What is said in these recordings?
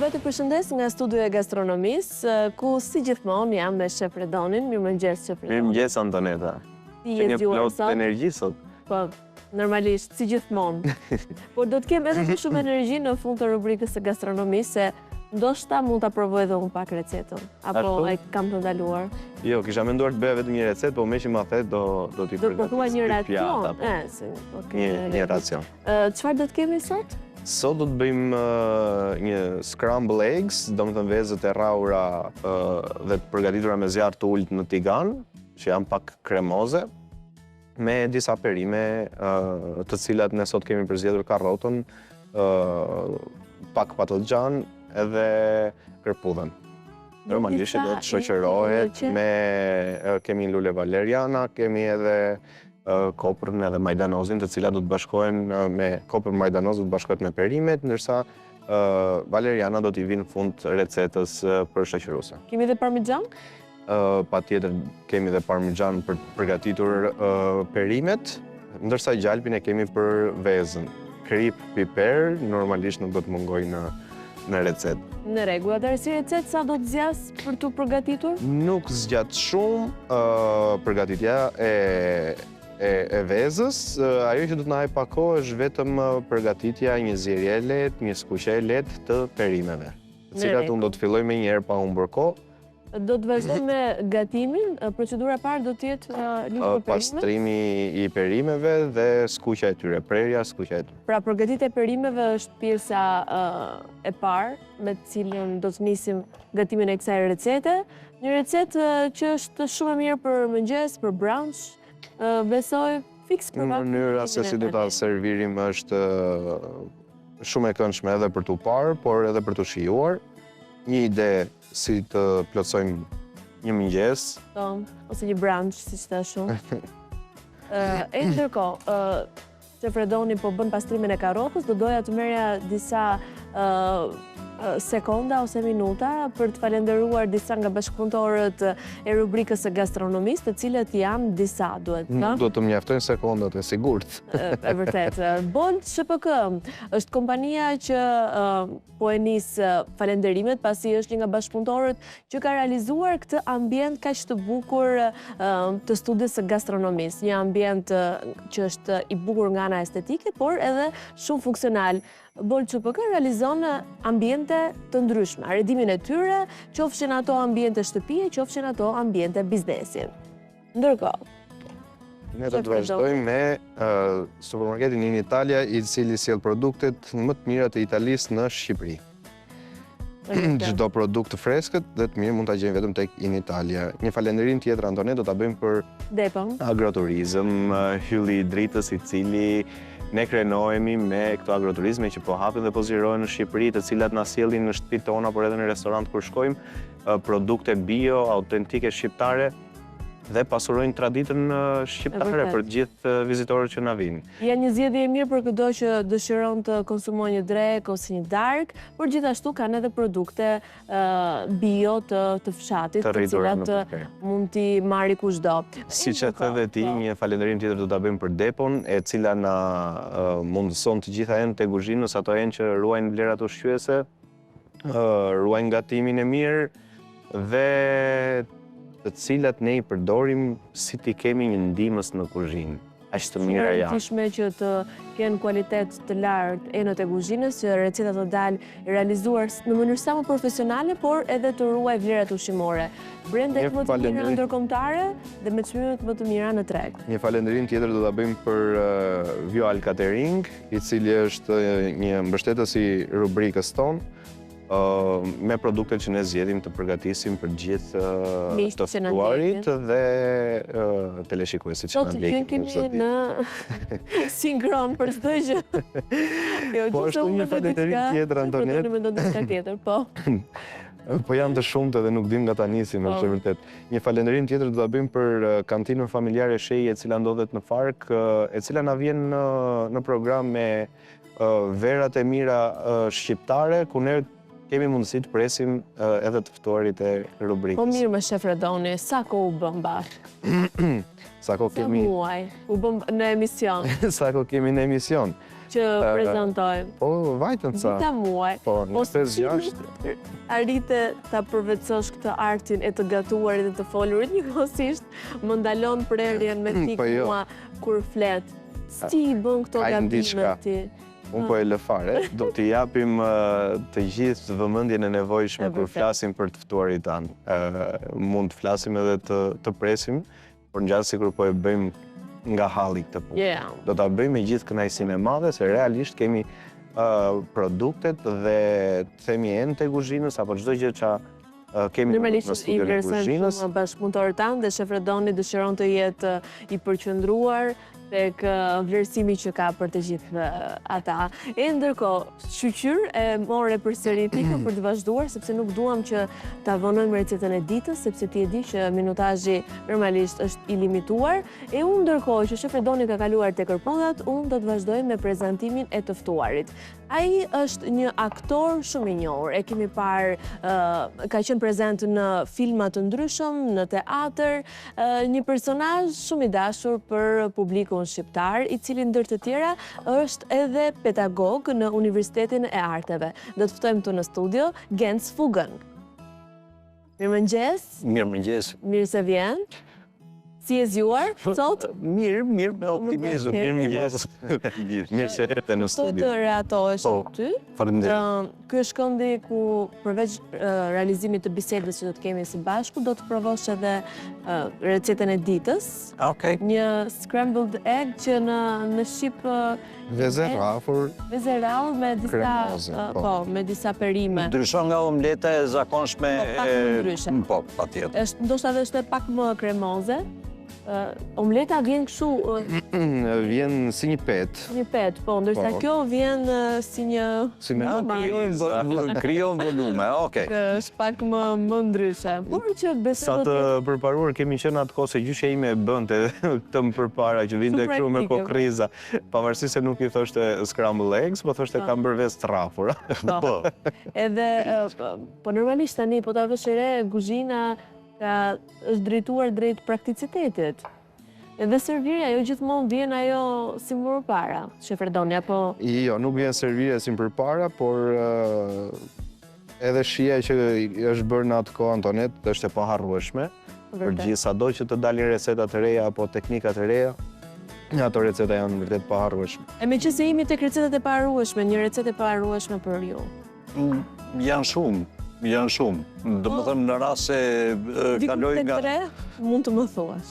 Dua të përshëndes nga studioja e gastronomisë, ku si gjithmonë jam me Shef Redonin. Mirëmëngjes, Shef Redoni. Mirëmëngjes, Antoneta. Ti je zgjuar sot? Plot energji sot. Po, normalisht, si gjithmonë. Por do të kem edhe më shumë energji në fund të rubrikës së gastronomisë, se ndoshta mund ta provoj edhe unë pak recetën. Apo e kam të ndaluar? Jo, kisha menduar të bëja vetëm një recetë, po me që ma the do t'i përgatis. Do të thua një racion? Një racion. Çfarë do të kemi sot? Sot do të bëjmë një scramble eggs, do më thënë vezët e rraura dhe të përgatitura me zjarr të ulët në tigan, që janë pak kremoze, me disa perime të cilat ne sot kemi përzgjedhur karrotën, pak patlıcan edhe kërpudhën. Normalisht do të shoqërohet me kemi lule valeriana, kemi edhe koprën edhe majdanozin, të cilat do të bashkohen me koprën majdanoz do të bashkohet me perimet, ndërsa valeriana do t'i vinë në fund recetës për shoqëruese. Kemi dhe parmixhan? Patjetër kemi dhe parmixhan për përgatitur perimet, ndërsa gjalpin e kemi për vezën. Krip, piper, normalisht nuk do të mungoj në recetë. Në rregull, atëherë si recetë sa do të zgjas për tu përgatitur? Nuk zgjat shumë përgatitja e vezës. Ajo që do të na jap pak kohë është vetëm përgatitja një zjerje e lehtë, një skuqje e lehtë të perimeve, të cilat unë do të filloj me njëherë pa humbur kohë. Do të vazhdoj me gatimin, procedura parë do të jetë lidhur me perimet? Pastrimi i perimeve dhe skuqja e tyre, prerja, skuqja e tyre. Pra përgatitja e perimeve është pjesa e parë me të cilën do të nisim gatimin e kësaj recete. Një recetë që është shumë e mirë për mëngjes, për brunch, besoj fiks për vaktin. Mënyra se si do ta servirim është shumë e këndshme edhe për t'u parë, por edhe për t'u shijuar. Një ide si të plotsojmë një mëngjes. Ose një brunch, si që ta shumë. E ndërkohë, Shef Redoni po bën pastrimin e karrotës, do doja të merrja disa sekonda ose minuta për të falenderuar disa nga bashkëpunëtorët e rubrikës së gastronomisë, të cilët janë disa, duhet të Do të mjaftojnë sekondat, e sigurt. E vërtet. Bolt SHPK është kompania që po e nis falenderimet, pasi është një nga bashkëpunëtorët që ka realizuar këtë ambient kaq të bukur të studios së gastronomisë. Një ambient që është i bukur nga ana estetike, por edhe shumë funksional. Bolt SHPK realizon ambiente të ndryshme, arredimin e tyre, qofshin ato ambiente shtëpie, qofshin ato ambiente biznesi. Ndërkohë, ne do të vazhdojmë me supermarketin In Italia, i cili sjell produktet më të mira të Italisë në Shqipëri. Çdo produkt të freskët dhe të mirë mund ta gjejmë vetëm tek In Italia. Një falënderim tjetër, Antonet, do ta bëjmë për Depon Agroturizëm, hylli i dritës, i cili ne krenohemi me këto agroturizme që po hapin dhe po zgjerohen në Shqipëri, të cilat na sjellin në shtëpitë tona, por edhe në restorant kur shkojmë, produkte bio, autentike shqiptare dhe pasurojnë traditën shqiptare për gjithë vizitorët që na vinë. Janë një zgjedhje e mirë për çdo që dëshiron të konsumojë një drek ose një dark, por gjithashtu kanë edhe produkte bio të fshatit, të cilat mund t'i marrë kushdo. Siç e the dhe ti, një falënderim tjetër do ta bëjmë për Depon, e cila na mundëson të gjitha enë të kuzhinës, ato enë që ruajnë vlerat ushqyese, ruajnë gatimin e mirë dhe të cilat ne i përdorim si t'i kemi një ndihmës në kuzhinë. Aq të mira janë. Rëndësishme që të kenë kualitet të lartë enët e kuzhinës, që recetat të dalë realizuar në mënyrë sa më profesionale, por edhe të ruaj vlerat ushqimore. Brendet më të mira ndërkombëtare dhe me çmimet më të mira në treg. Një falënderim tjetër do ta bëjmë për Vjoal Catering, i cili është një mbështetës i rubrikës tonë, me produktet që ne zgjedhim të përgatisim për gjithë të ftuarit dhe teleshikuesit që na ndjekin. Do të kemi në sinkron për çdo gjë. Po ashtu një falënderim tjetër, Antonet. Do të diçka tjetër, po. Po janë të shumtë dhe nuk dim nga ta nisim, është e vërtet. Një falënderim tjetër do ta bëjmë për kantinën familjare Shehi, e cila ndodhet në Fark, e cila na vjen në program me verat e mira shqiptare, ku ne kemi mundësi të presim edhe të ftuarit e rubrikës. Po mirë me shef Redoni, sa ko u bëm bashkë? Sa muaj u bëm në emision? Sa ko kemi në emision? Që prezentojmë. Po, vajtën sa. Vita muaj. Po, në 5-6. Arrite ta përvetësosh këtë artin e të gatuarit dhe të folurit, njëkohësisht më ndalon prerjen me ti mua kur flet. Si i bën këto gabimet ti? Unë po e lë fare. Do t'i japim të gjithë vëmendjen e nevojshme kur flasim për të ftuarit tanë. Mund të flasim edhe të presim, por ngjatë sikur po e bëjmë nga halli këtë punë. Do ta bëjmë me gjithë kënaqësinë e madhe se realisht kemi produktet dhe themi enë të kuzhinës apo çdo gjë që kemi në studion e kuzhinës. Shumë bashkëpunëtorët tanë dhe shef Redoni dëshiron të jetë i përqendruar tek vlerësimi që ka për të gjithë ata. E ndërkohë, shqyqyr e more përsëri pikën për të vazhduar, sepse nuk duam që ta vonojmë recetën e ditës, sepse ti e di që minutazhi normalisht është i limituar. E unë ndërkohë që shef Redoni ka kaluar tek kërpondat, unë do të vazhdoj me prezantimin e të ftuarit. Ai është një aktor shumë i njohur. E kemi parë, ka qenë prezent në filma të ndryshëm, në teatr, një personazh shumë i dashur për publikun shqiptar, i cili ndër të tjera është edhe pedagog në Universitetin e Arteve. Do të ftojmë këtu në studio Gens Fugën. Mirëmëngjes. Mirëmëngjes. Mirë se vjen. Si e zgjuar sot? Mirë me optimizëm. Mirëmëngjes. Mirë se erdhe në studio. Sot të reatohesh ty. Faleminderit. Ky është këndi ku përveç realizimit të bisedës që do të kemi së bashku, do të provosh edhe recetën e ditës. Okej. Një scrambled egg që në shqip Vezë rafur. Vezë rafur me disa me disa perime. Ndryshon nga omleta e zakonshme. Pak më ndryshe. Po, patjetër. Është ndoshta edhe është pak më kremoze. Omleta vjen kështu... Vjen si një pet. Një pet, po, ndërsa kjo vjen si një... Krijon volume, okej. është pak më ndryshe. Por që besoj... Sa të përparuar kemi qenë atë kohë se gjyshja ime e bënte këtë më përpara që vinte kështu me kokriza. Pavarësisht se nuk i thoshte scramble eggs, po thoshte kam bërë vezë trafur. Po. Edhe, po normalisht tani, po ta vësh re, kuzhina është drejtuar drejt prakticitetit. Edhe servirja, jo gjithmonë vjen ajo si më përpara, shef Redoni, apo... Jo, nuk vjen servirja si më përpara, por edhe shija që është bërë në atë kohë Antonet, është e paharrueshme. Për gjithë sado që të dalin receta të reja apo teknika të reja, ato receta janë vërtet paharrueshme. E me që se imi tek recetat e paharrueshme, një recetë e paharrueshme për ju? Janë shumë. Do më thëmë në rast se kaloj nga... Diku tek 3, mund të më thuash.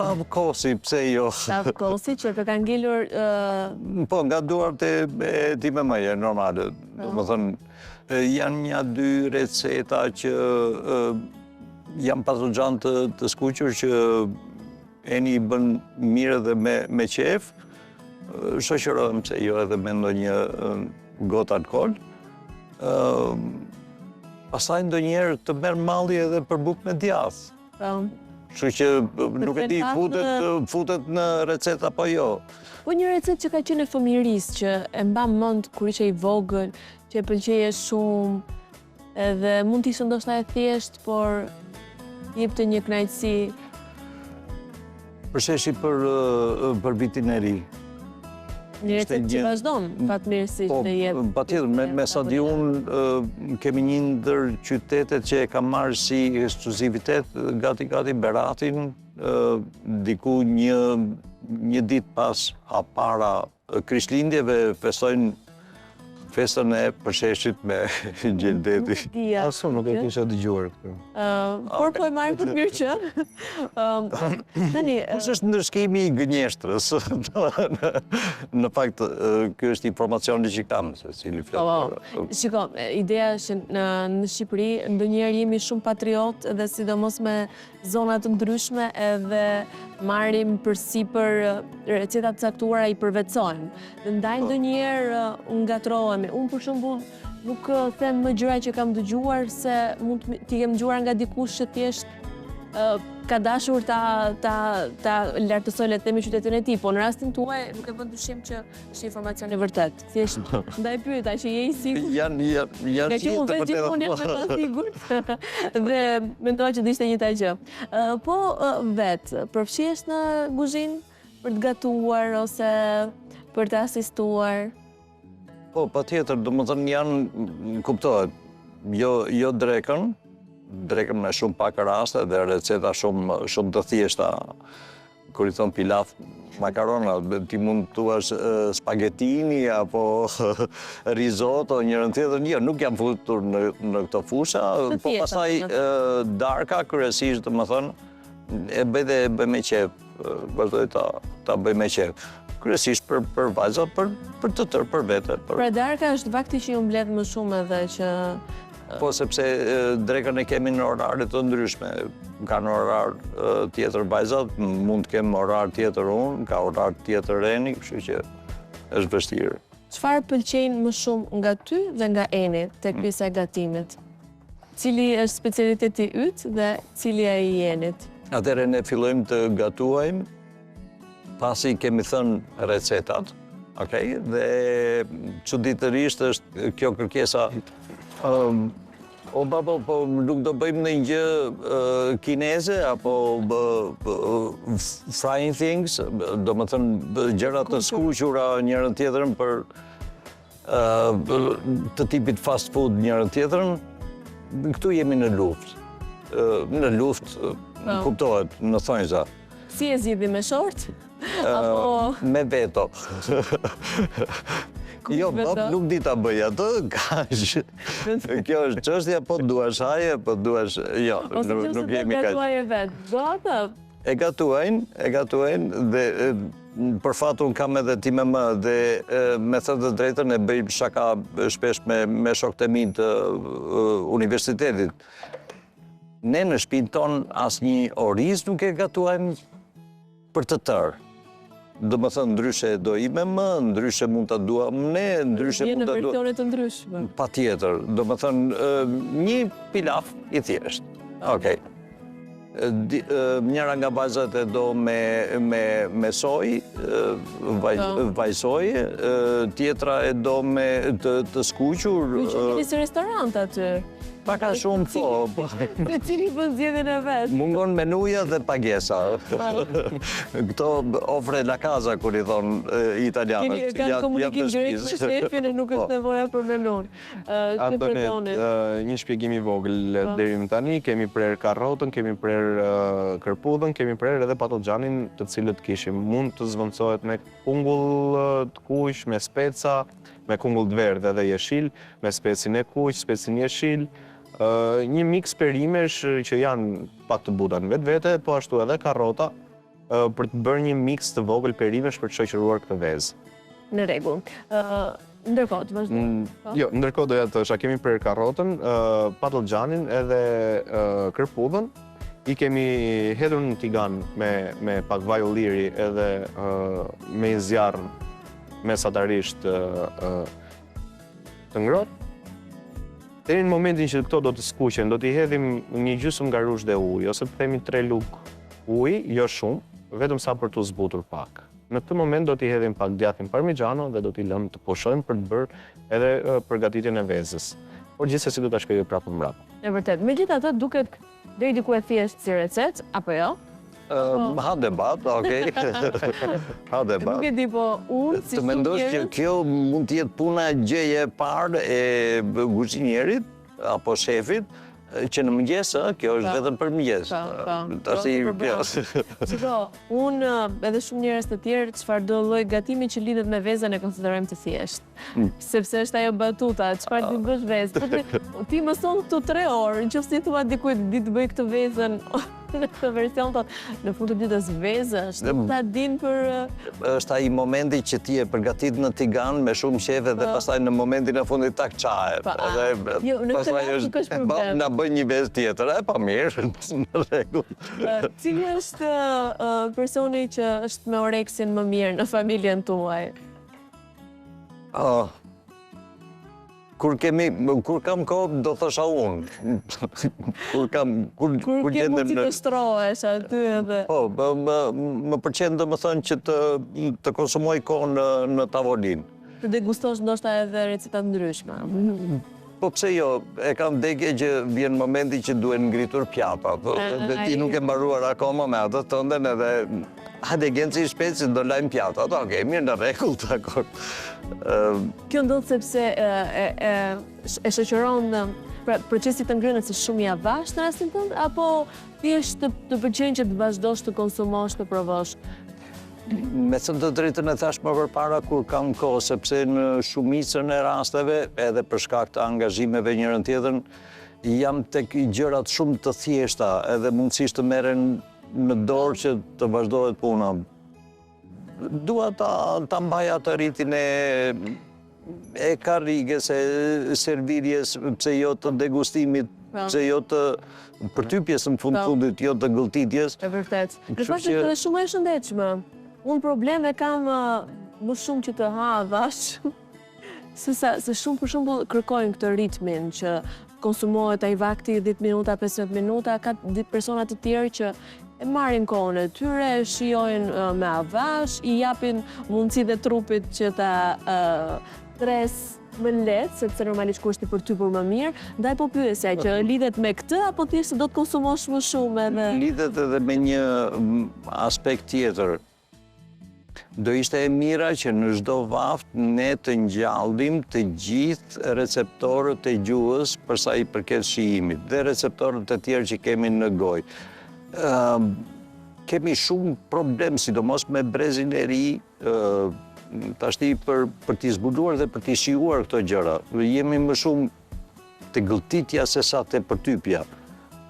Tavë kosi, pse jo? Tavë kosi, që ka ngelur... Po, nga duart e ti me mëje, normale. Do më thëmë, janë një 2 receta që janë patogjan të skuqur që eni i bën mirë dhe me qef, shoqërohem pse jo edhe me ndonjë gotë alkool. Pastaj ndonjëherë të merr malli edhe për bukë me djathë. Kështu që nuk e di futet në recetë apo jo. Po një recetë që ka qenë e fëmijërisë, që e mba mend kur ishe i vogël, që e pëlqeje shumë, edhe mund të ishte ndoshta e thjesht, por jepte një kënaqësi. Përsheshi për vitin e ri. Një recetë që vazhdon, fatmirësisht të jep. Patjetër, me sa di unë kemi një ndër qytetet që e ka marrë si ekskluzivitet gati Beratin, diku një ditë pas para Krishtlindjeve festojnë festën e përsheshit me Gjeldeti. Asu, nuk e kisha dëgjuar këtë. Por po e marrë për mirë që. Kush është ndërshkimi i gënjeshtrës? Në fakt, kjo është informacioni që kam, se cili fletë. Shiko, ideja është në Shqipëri, ndonjëherë jemi shumë patriot, edhe sidomos me zonat të ndryshme, edhe marrim përsipër recetat caktuara i përvetësojmë. Dhe ndaj ndonjëherë unë ngatrohemi. Unë për shembull nuk them më gjëra që kam dëgjuar se mund t'i kem dëgjuar nga dikush që thjesht ka dashur ta lartësoj le të themi qytetin e tij, po në rastin tuaj nuk e vën dyshim që është informacion i vërtet. Thjesht ndaj pyeta që je i sigurt. Janë që unë vetë gjithmonë jam të sigurt dhe mendoj që ishte njëjta gjë. Po vetë, përfshihesh në kuzhinë për të gatuar ose për të asistuar? Po, patjetër, domethënë janë, kuptohet, jo drekën me shumë pak raste dhe receta shumë të thjeshta. Kur i thon pilaf, makarona, ti mund të thuash spagetini apo risotto, njërën tjetër, jo, nuk jam futur në këto fusha, po pastaj darka kryesisht, domethënë, e bëj me qef, vazhdoj ta bëj me qef. Kryesisht për vajzat, për të tërë, për vete. Pra darka është vakti që ju mbledh më shumë edhe që... Po, sepse drekën e kemi në orare të ndryshme. Ka në orar tjetër vajzat, mund të kemë orar tjetër unë, ka orar tjetër Reni, kështu që është vështirë. Çfarë pëlqejnë më shumë nga ty dhe nga Eni tek pjesa e gatimit? Cili është specialiteti yt dhe cili ai i Enit? Atëherë ne fillojmë të gatuajmë, pasi kemi thënë recetat, okay? Dhe çuditërisht është kjo kërkesa. O babo, po nuk do bëjmë në gjë kineze, apo frying things, do më thënë gjëra të skuqura njërën tjetërën për të tipit fast food njërën tjetërën, këtu jemi në luft. Në luft, kuptohet, në thonjza. Si e zgjidhi me short? Me veto. Jo, nuk di ta bëj atë, kjo është çështja, po duash haje, po duash, jo, nuk jemi kaq. Ose gatuaj e vetë, do atë? E gatuajnë dhe për fat unë kam edhe ti me më dhe me thënë të drejtën e bëj shaka shpesh me shokët e mi të universitetit. Ne në shtëpinë tonë asnjë oriz nuk e gatuajmë për të tërë. Do më thënë, ndryshe do i me më, ndryshe mund të duam ne, ndryshe mund të duam... Në versionet të ndryshme. Pa tjetër, do më thënë, një pilaf i thjesht. Okej. Njëra nga vajzat e do me soj, vajsoj, tjetra e do me të skuqur... Ju që keni si restorant aty? Paka shumë, po. Dhe cili për zgjedhjen e vetë? Mungon menuja dhe pagesa. Këto ofre la casa, kur i thonë italianët. Kanë komunikim direkt me shefin e nuk është nevoja për menun. Antonet, një shpjegim i vogël deri më tani, kemi prerë karrotën, kemi prerë kërpudhën, kemi prerë edhe patogjanin të cilët kishim. Mund të zvendësohet me kungull të kuq, me speca, me kungull të verdhë dhe jeshil, me specin e kuq, specin jeshil, një mix perimesh që janë pak të buta në vetvete, po ashtu edhe karrota për të bërë një mix të vogël perimesh për të shoqëruar këtë vezë. Në rregull. Ndërkohë, të vazhdo. Jo, ndërkohë doja të thosha, kemi prerë karrotën, patogjanin edhe kërpudhën. I kemi hedhur në tigan me pak vaj ulliri edhe me zjarr mesatarisht të ngrohtë. Deri në momentin që këto do të skuqen, do t'i hedhim një gjysmë nga rushë dhe ujë, ose të themi 3 lugë ujë, jo shumë, vetëm sa për t'u zbutur pak. Në këtë moment do t'i hedhim pak djathën parmigiano dhe do t'i lëmë të pushojmë për të bërë edhe përgatitjen e vezës. Por gjithsesi do ta shkruaj prapë mbrapa. E vërtet. Megjithatë duket deri diku e thjeshtë si recetë, apo jo? Ha debat, okej. Ha debat. Nuk e di, po unë si të mendosh që kjo mund të jetë puna gjëje e parë e kuzhinierit apo shefit, që në mëngjes, kjo është vetëm për mëngjes. Shiko, unë edhe shumë njerëz të tjerë, çfarëdo lloj gatimi që lidhet me vezën e konsiderojmë të thjeshtë. Sepse është ajo batuta, çfarë ti bësh vezë. Ti mëson këtu 3 orë, nëse ti thua dikujt di të bëj këtë vezën në këtë version tot, në fund të ditës vezë është ta din për... Është ai momenti që ti e përgatit në tigan me shumë qefe dhe pastaj në momentin e fundit tak çaje. Jo, në këtë rast nuk është problem. Na bëj një vezë tjetër, e pa mirë, në rregull. Cili është personi që është me oreksin më mirë në familjen tuaj? Kur kam kohë, do thosha unë. Kur ke mundësi të shtrohesh aty edhe... Po, më pëlqen dhe më thënë që të konsumoj kohë në tavolinë. Të degustosh ndoshta edhe recetat ndryshme. Po pse jo, e kam degje që vjen momenti që duhen ngritur pjata, dhe ti nuk e mbaruar akoma me atë tënden edhe hajde genci shpejt si do lajmë pjata, okej, mirë në rregull, dakor. Kjo ndodh sepse e shoqëron procesi të ngrënës së shumë i avash në rastin tënd, apo thjesht të pëlqen që të vazhdosh të konsumosh, të provosh? Me thënë të drejtën e thash më përpara kur kam kohë, sepse në shumicën e rasteve, edhe për shkak të angazhimeve njërën tjetërn, jam tek gjërat shumë të thjeshta, edhe mundësisht të merren në dorë që të vazhdohet puna. Dua ta mbaj atë rritin e karrigës, e servirjes, pse jo të degustimit, pse jo të përtypjes në fundit, jo të gëlltitjes. E vërtet. Në fakt është shumë e shëndetshme. Unë probleme kam më shumë që të ha avash, se shumë për shembull kërkojnë këtë ritmin që konsumohet ai vakti 10 minuta, 15 minuta, ka persona të tjerë që e marrin kohën e tyre, shijojnë me avash, i japin mundësi dhe trupit që ta stres më lehtë, sepse normalisht kushti për ty për më mirë, ndaj po pyesja që lidhet me këtë apo thjesht do të konsumosh më shumë edhe... Lidhet edhe me një aspekt tjetër. Do ishte e mira që në çdo vaft ne të ngjallim të gjithë receptorët e gjuhës për sa i përket shijimit dhe receptorët e tjerë që kemi në gojë. Kemi shumë problem, sidomos me brezin e ri, tashti për t'i zbuluar dhe për t'i shijuar këto gjëra. Jemi më shumë të gëlltitja se sa të përtypja.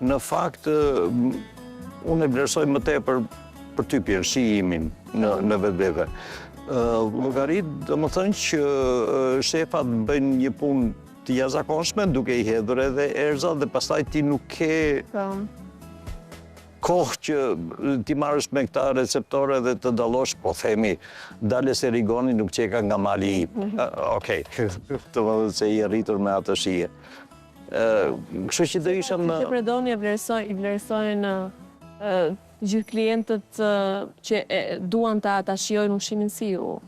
Në fakt, unë e vlerësoj më tepër përtypjen, shijimin në vetvete. Llogarit, do më thënë që shefat bëjnë një punë të jashtëzakonshme duke i hedhur edhe erza dhe pastaj ti nuk ke kohë që ti marrësh me këta receptore dhe të dallosh, po themi, dale se rigoni nuk qeka nga mali i. Okej, të më dhe se i rritur me atë shije. Kështu që do isha në... Që Predoni i vlerësojnë gjithë klientët që duan ta shijojnë ushqimin si ju.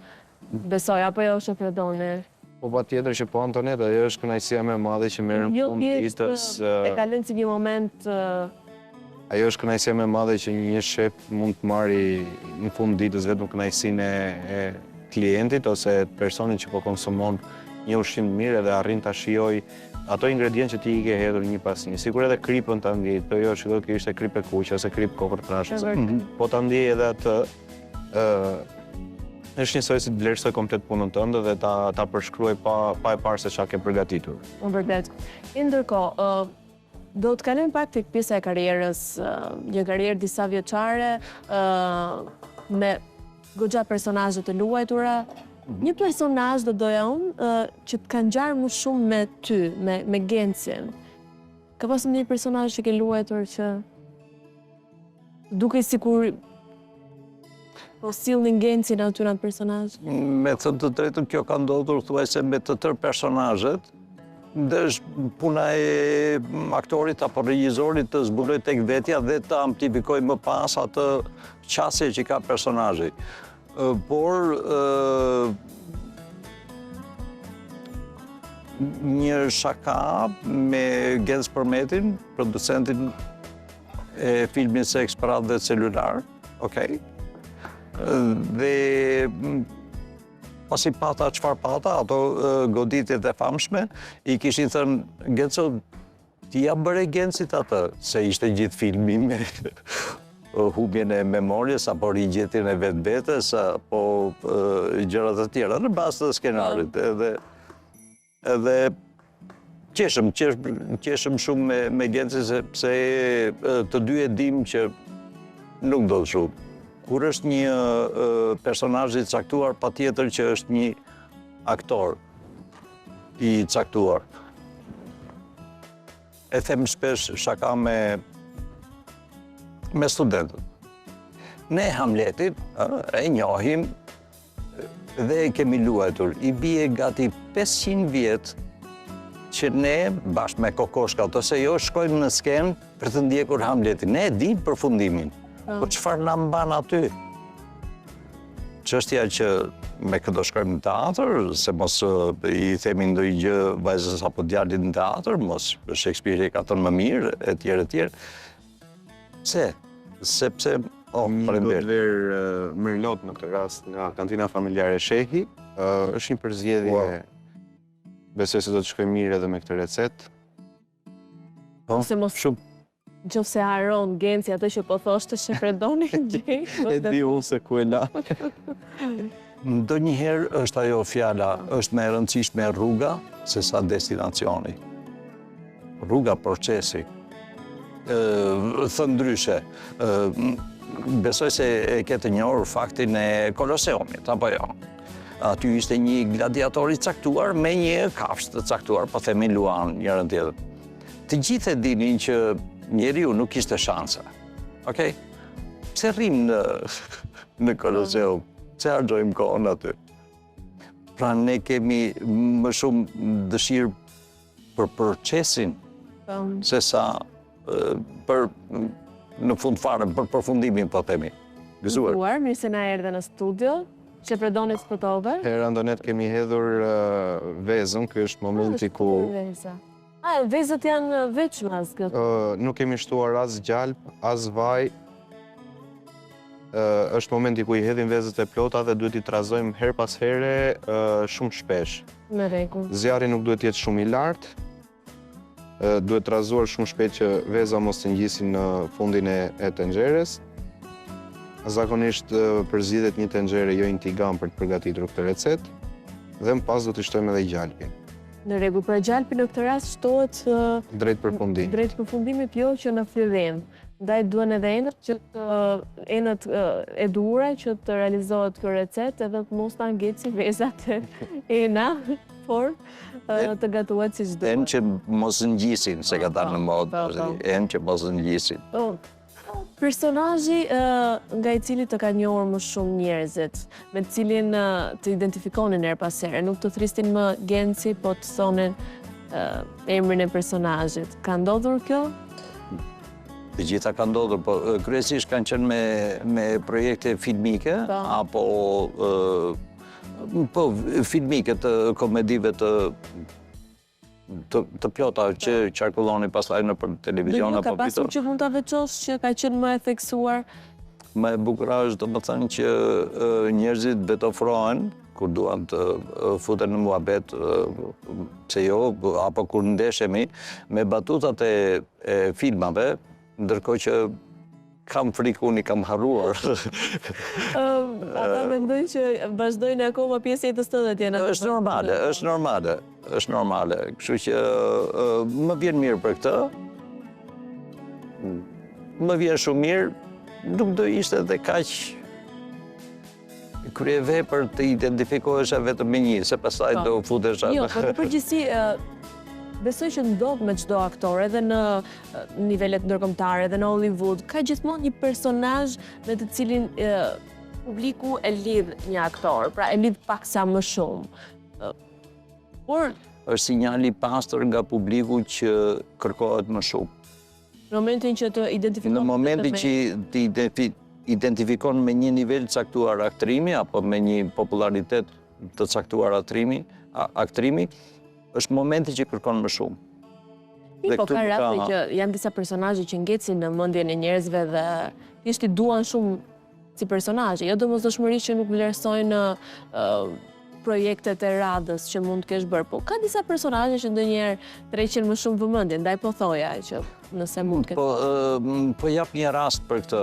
Besoj, apo jo është Predoni? Po patjetër që po, Antoneta, ajo është kënaqësia më e madhe që merrem punë ditës. E ka lënë si një moment... Ajo është kënaqësia më e madhe që një shef mund të marrë në fund ditës vetëm kënaqësinë e klientit ose personit që po konsumon një ushqim të mirë dhe arrin ta shijoj ato ingredient që ti i ke hedhur një pas një. Sikur edhe kripën ta ndjej, po jo shikoj që ishte krip e kuqe ose krip kokër trashës. Po ta ndjej edhe atë është njësoj si të vlerësoj komplet punën tënde dhe ta përshkruaj pa e parë se çka ke përgatitur. Vërtet. Ndërkohë, do të kalojmë pak tek pjesa e karrierës, një karrierë disa vjeçare me goxha personazhe të luajtura. Një personazh do doja unë që të kanë ngjarë më shumë me ty, me Gencin. Ka pasur një personazh që ke luajtur që duke sikur po sillnin Gencin aty në atë personazh? Me thënë të drejtën, kjo ka ndodhur thuajse me të tërë personazhet, dhe është puna e aktorit apo regjisorit të zbuloj tek vetja dhe të amplifikoj më pas atë qasje që ka personazhi. Por një shaka me Genc Përmetin, producentin e filmin Seks, Paradë dhe Celular, okej? Dhe pasi pata çfarë pata, ato goditjet e famshme, i kishin thënë, Genco, ti ja bëre Gencit atë, se ishte gjithë filmi me humbjen e memorjes, apo rigjetjen e vetvetes, apo gjërat e tjera, në bazë të skenarit. Edhe qeshëm shumë me Gencin, sepse të dy e dim që nuk do të shumë. Kur është një personazh i caktuar, patjetër që është një aktor i caktuar. E them shpesh shaka me studentët. Ne Hamletin e njohim dhe kemi luajtur. I bie gati 500 vjet që ne, bashkë me kokoshkat, ose jo, shkojmë në skenë për të ndjekur Hamletin. Ne e dim përfundimin, po çfarë na mban aty? Çështja që me këto shkojmë në teatr, se mos i themi ndonjë vajzës apo djalit në teatr, mos Shakespeare e ka thënë më mirë, etj, etj. Pse? Sepse Do të verë Merlot në këtë rast nga kantina familjare Shehi, është një përzgjedhje. Besoj se do të shkoj mirë edhe me këtë recetë. Se mos shumë. Nëse haron Genci atë që po thoshte Shefredoni, gjej. E di unë se ku e la. Ndonjëherë është ajo fjala, është më e rëndësishme rruga se sa destinacioni. Rruga, procesi. Thënë ndryshe, besoj se e ketë njohur faktin e Koloseumit, apo jo? Aty ishte një gladiator i caktuar me një kafshë të caktuar, po themi luan njërën tjetër. Të gjithë e dinin që njeriu nuk kishte shanse. Okej? Pse rrim në Koloseum? Pse harxojmë kohën aty? Pra ne kemi më shumë dëshirë për procesin se sa për në fund fare, për përfundimin, po themi. Gëzuar, mirë se na erdhe në studio. Shefredoni spotove. Herë ndonet kemi hedhur vezën, ky është momenti ku... Vezët janë veçme as këtë? Nuk kemi shtuar as gjalp, as vaj. Është momenti ku i hedhim vezët e plota dhe duhet i trazojmë her pas here shumë shpesh. Me rregull. Zjarri nuk duhet jetë shumë i lartë. Duhet trazuar shumë shpejt që veza mos të ngjisin në fundin e tenxheres. Zakonisht përzidhet një tenxhere jo intigam për të përgatitur këtë recetë dhe më pas do të shtojmë edhe gjalpin. Në rregull, pra gjalpi në këtë rast shtohet drejt përfundimit. Drejt përfundimit, jo që në fillim. Ndaj duhen edhe enët e duhura që të realizohet kjo recetë edhe të mos ta ngjeci vezat e ena, por të gatuhet siç duhet. Enë që mos ngjisin, se ka thënë në modë, enë që mos ngjisin. Personazhi nga i cili të ka njohur më shumë njerëzit, me të cilin të identifikonin her pas here, nuk të thristin më Genci, po të thonin emrin e personazhit. Ka ndodhur kjo? Të gjitha ka ndodhur, po kryesisht kanë qenë me projekte filmike, apo filmike të komedive të plota që qarkulloni pastaj në televizion apo ka pasur që mund ta veçosh që ka qenë më e theksuar? Më e bukur është domethënë që njerëzit betofrohen kur duan të futen në muhabet, pse jo, apo kur ndeshemi me batutat e filmave, ndërkohë që kam frikë, unë i kam harruar. Ata mendojnë që vazhdojnë akoma pjesë jetës tënde të jenë. Është normale. Kështu që më vjen mirë për këtë. Më vjen shumë mirë, nuk do ishte edhe kaq kryevepër të identifikohesh vetëm me një, se pastaj do futesh atë. Jo, por në përgjithësi besoj që ndodh me çdo aktor, edhe në nivelet ndërkombëtare, edhe në Hollywood, ka gjithmonë një personazh me të cilin publiku e lidh një aktor, pra e lidh paksa më shumë. Por është sinjali i pastër nga publiku që kërkohet më shumë. Në momentin që të identifikon... Në momentin që të identifikon me një nivel caktuar aktrimi, apo me një popularitet të caktuar aktrimi, është momenti që kërkon më shumë. Po ka raste që janë disa personazhe që ngecin në mendjen e njerëzve dhe thjesht i duan shumë si personazhe, jo domosdoshmërisht që nuk vlerësojnë projektet e radhës që mund të kesh bërë, po ka disa personazhe që ndonjëherë tërheqin më shumë vëmendje, ndaj po thoja që nëse mund të ketë. Po jap një rast për këtë.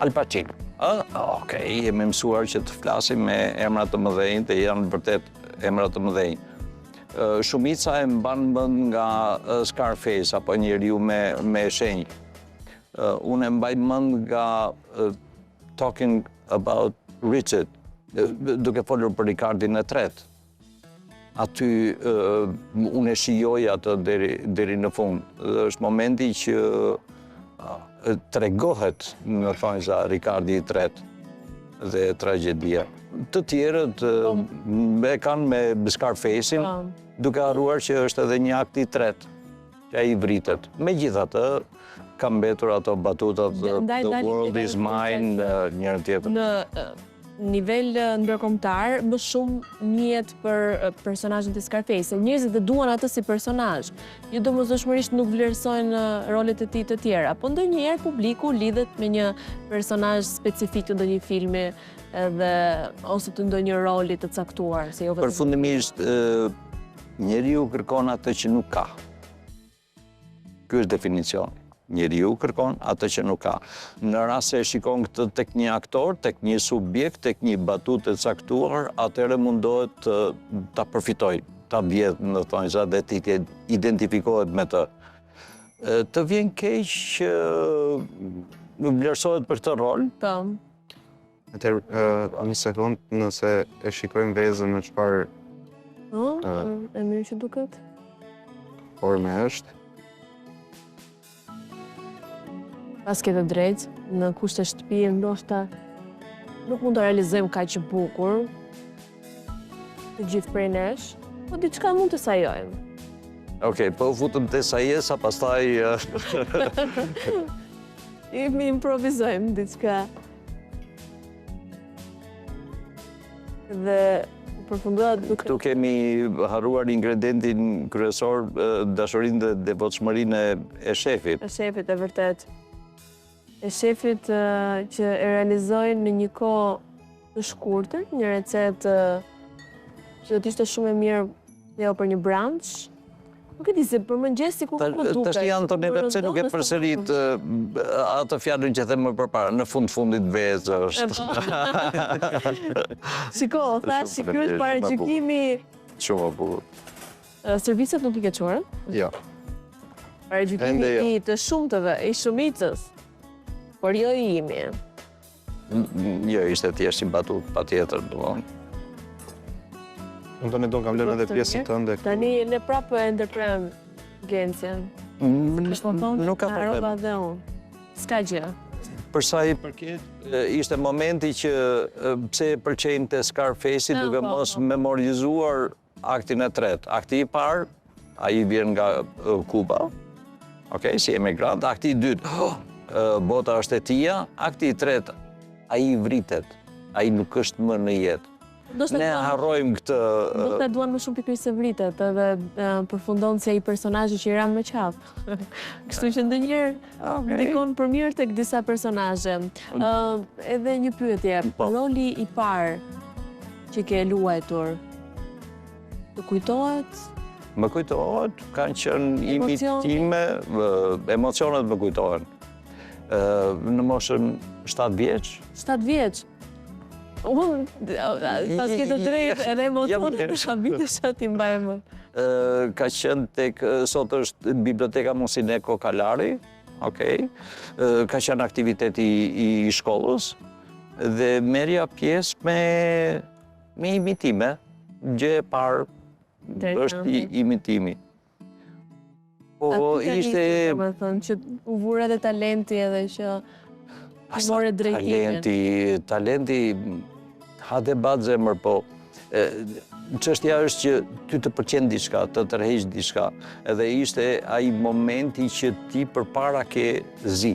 Al Pacino. Okej, jemi mësuar që të flasim me emra të mëdhenj, dhe janë vërtet emra të mëdhenj. Shumica e mban mend nga Scarface, apo Njeriu me shenjë. Unë e mbaj mend nga Talking About Richard, duke folur për Ricardin e tretë. Aty unë e shijoj atë deri në fund. Është momenti që tregohet, në thonjza, Ricardi i tretë. dhe tragjedia. Të tjerët e kanë me Scarface-in, duke harruar që është edhe një akt i tretë, që ai vritet. Megjithatë, ka mbetur ato batutat The world is mine, njërën tjetër. Në nivel ndërkombëtar, më shumë njihet për personazhin e Scarface. Njerëzit e duan atë si personazh. Jo domosdoshmërisht nuk vlerësojnë rolet e tij të tjera, po ndonjëherë publiku lidhet me një personazh specifik të ndonjë filmi ose të ndonjë roli të caktuar. Përfundimisht, njeriu kërkon atë që nuk ka. Ky është definicioni. Njeriu kërkon atë që nuk ka. Në rast se shikon këtë tek një aktor, tek një subjekt, tek një batutë e caktuar, atëherë mundohet ta përfitojë, ta vjedhë në thonjza dhe të identifikohet me të. Të vjen keq që vlerësohet për këtë rol. Po. Atëherë, një sekond, nëse e shikojmë vezën në çfarë e mirë që duket. Forme është. Pas këtë drejt, në kushte shtëpie, ndoshta nuk mund të realizojmë kaq bukur të gjithë prej nesh, po diçka mund të sajojmë. Okej, po futëm te sajesa, pastaj Mi improvizojmë diçka. Dhe përfunduat duke... Këtu kemi harruar ingredientin kryesor, dashurinë dhe devotshmërinë e shefit. E shefit, e vërtet. E shefit që e realizojnë në një kohë të shkurtër, një recetë që do t'ishte shumë e mirë jo për një brunch. Nuk e di se për mëngjes si ku duket. Tash Antoneta, pse nuk e përsërit atë fjalën që them më përpara, në fundit vezë është. Shiko, thash që ky është paraqykimi. Shumë bukur. Serviset nuk i ke çuar? Jo. Paraqykimi i të shumtëve, i shumicës. Por jo i imi. Jo, ishte thjesht një batut, patjetër, domethënë. Unë do kam lënë edhe pjesën tënde. Tani ne prapë e ndërprem Gencjen. Nuk ka problem. Rroba dhe unë. S'ka gjë. Për sa i përket, ishte momenti që pse e pëlqente Scarface-i duke mos memorizuar aktin e tretë. Akti i parë, ai vjen nga Kuba, si emigrant. Akti i dytë, bota është e tia. Akti i tretë, ai vritet. Ai nuk është më në jetë. Ne harrojmë këtë... Do të duan më shumë pikërisht se vritet, edhe përfundon se i personazhi që i ran më qafë. Kështu që ndonjëherë ndikon për mirë tek disa personazhe. Edhe një pyetje, roli i parë që ke luajtur, të kujtohet? Më kujtohet, kanë qenë imitime, emocionet më kujtohen. Në moshën 7 vjeç. 7 vjeç? Unë, pas këtë drejt, edhe emocionet të shabitesha ti mbajmë. Ka qenë tek, sot është Biblioteka Monsineko Kalari, ka qenë aktiviteti i shkollës, dhe merja pjesë me imitime. Gjë e parë është imitimi. Po ishte... Që u vura dhe talenti edhe që more drejtimin. Talenti, ha debat zemër, po çështja është që ty të pëlqen diçka, të tërheq diçka, edhe ishte ai momenti që ti përpara ke zi.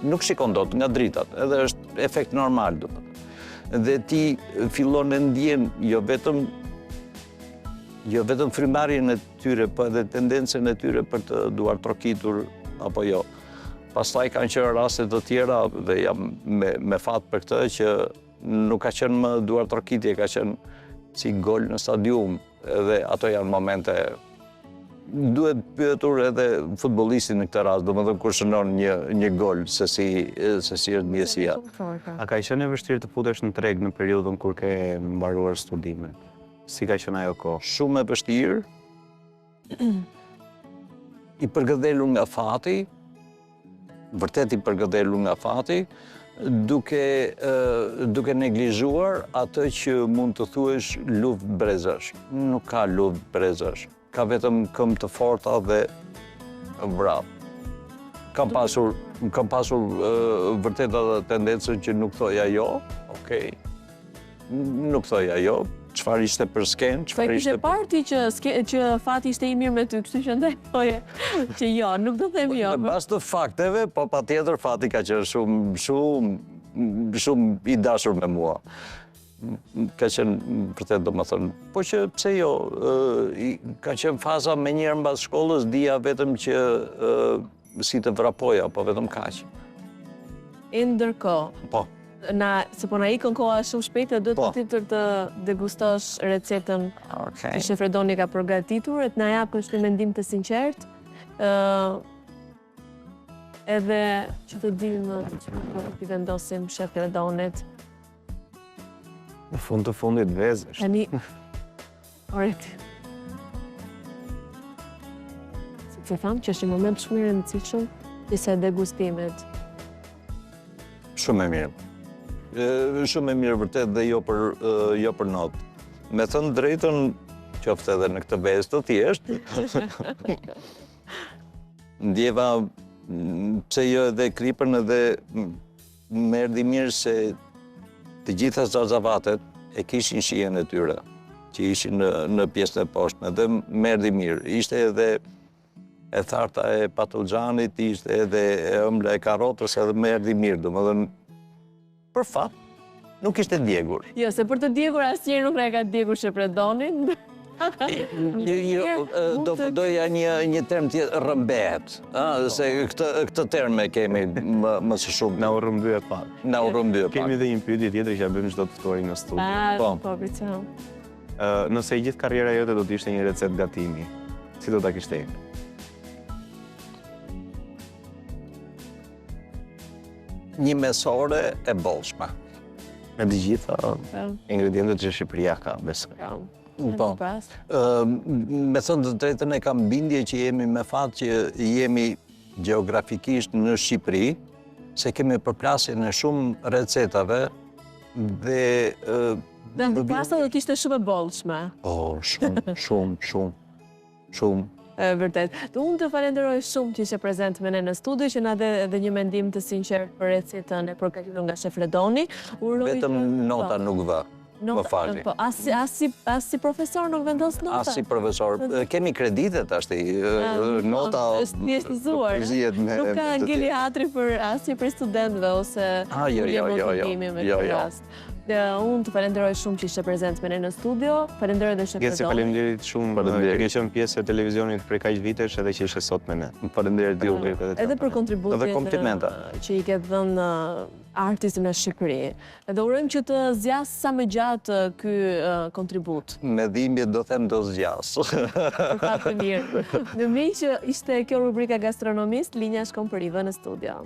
Nuk shikon dot nga dritat, edhe është efekt normal, domethënë. Dhe ti fillon e ndjen jo vetëm frymarrjen e tyre, po edhe tendencën e tyre për të duar trokitur apo jo. Pastaj kanë qenë raste të tjera, dhe jam me fat për këtë, që nuk ka qenë më duar trokitje, ka qenë si gol në stadium, edhe ato janë momente. Duhet pyetur edhe futbollistin në këtë rast, domethënë kur shënon një gol, se si është mjesia. A ka qenë e vështirë të futesh në treg në periudhën kur ke mbaruar studimet? Si ka qenë ajo kohë? Shumë e vështirë. I përgëdhelur nga fati, vërtet i përgëdhelur nga fati, duke neglizhuar atë që mund të thuesh luftë brezash. Nuk ka luftë brezash. Ka vetëm këmbë të forta dhe vrap. Kam pasur vërtet atë tendencën që nuk thoja jo, Okej. Nuk thoja jo, çfarë ishte për skenë, Po e çfarë kishe ishte parti që fati ishte i mirë me ty, kështu që ndaj thoje që jo, nuk do them jo. Në bas të fakteve, po patjetër fati ka qenë shumë i dashur me mua. Ka qenë vërtet domethënë, po që pse jo, ka qenë faza me njerë mbas shkollës, dija vetëm që si të vrapoja, po vetëm kaq. Ndërkohë, Po. se na ikën koha shumë shpejt, do të titër të degustosh recetën që Shef Redoni ka përgatitur, të na japësh një mendim të sinqert, edhe që të dimë që t'i vendosim Shef Redonit. Në fund të fundit vezesh. Tani, oret. Se thamë që është një moment shumë i rëndësishëm disa degustimet. Shumë e mirë. Shumë e mirë vërtet dhe jo për notë. Me thënë drejtën, qoftë edhe në këtë vezë të thjeshtë, ndjeva pse jo edhe kripën edhe më erdhi mirë se të gjitha zazavatet e kishin shijen e tyre, që ishin në pjesën e poshtme, dhe më erdhi mirë. Ishte edhe e tharta e patlıxhanit, ishte edhe e ëmbla e karrotës, edhe më erdhi mirë, domethënë për fat, nuk ishte djegur. Jo, se për të djegur asnjëherë nuk na e ka djegur Shef Redonin. Doja një term tjetër, rrëmbehet, se këtë term e kemi më së shumë. Na u rrëmbye pak. Na u rrëmbye pak. Kemi dhe një pyetje tjetër që ja bëjmë çdo të ftohtë në studio. Po, Briciano. Nëse i gjithë karriera jote do të ishte një recetë gatimi, si do ta kishte? Një mesore e bollshme. Me të gjitha ingredientet që Shqipëria ka, besoj. Po. Me thënë të drejtën, e kam bindje që jemi me fat që jemi gjeografikisht në Shqipëri, se kemi përplasje në shumë recetave dhe... Dhe në pasta do t'ishte shumë e bollshme. Po, shumë. Vërtet. Unë të falenderoj shumë që ishe prezent me ne në studio, që na dhe edhe një mendim të sinqert për recetën e përgatitur nga Shef Redoni. Vetëm nota nuk vë. Më fali. As si profesor nuk vendos nota? As si profesor. Kemi kreditet ashti, nota... është mjeshtëzuar. Nuk ka ngeli hatri për asnjë prej studentëve ose... Jo. Unë të falenderoj shumë që ishe prezent me ne në studio. Falenderoj dhe Shef Redoni. Gjeci, faleminderit shumë që ke qenë pjesë e televizionit prej kaq vitesh edhe që ishe sot me ne. Faleminderit ju. Edhe për kontributin që i ke dhënë artistin në Shqipëri. Edhe urojmë që të zjas sa më gjatë ky kontribut. Me dhimbje do them do zjas. Për fat të mirë. Në që ishte kjo rubrika Gastronomist, Linja shkon për i vë në studio.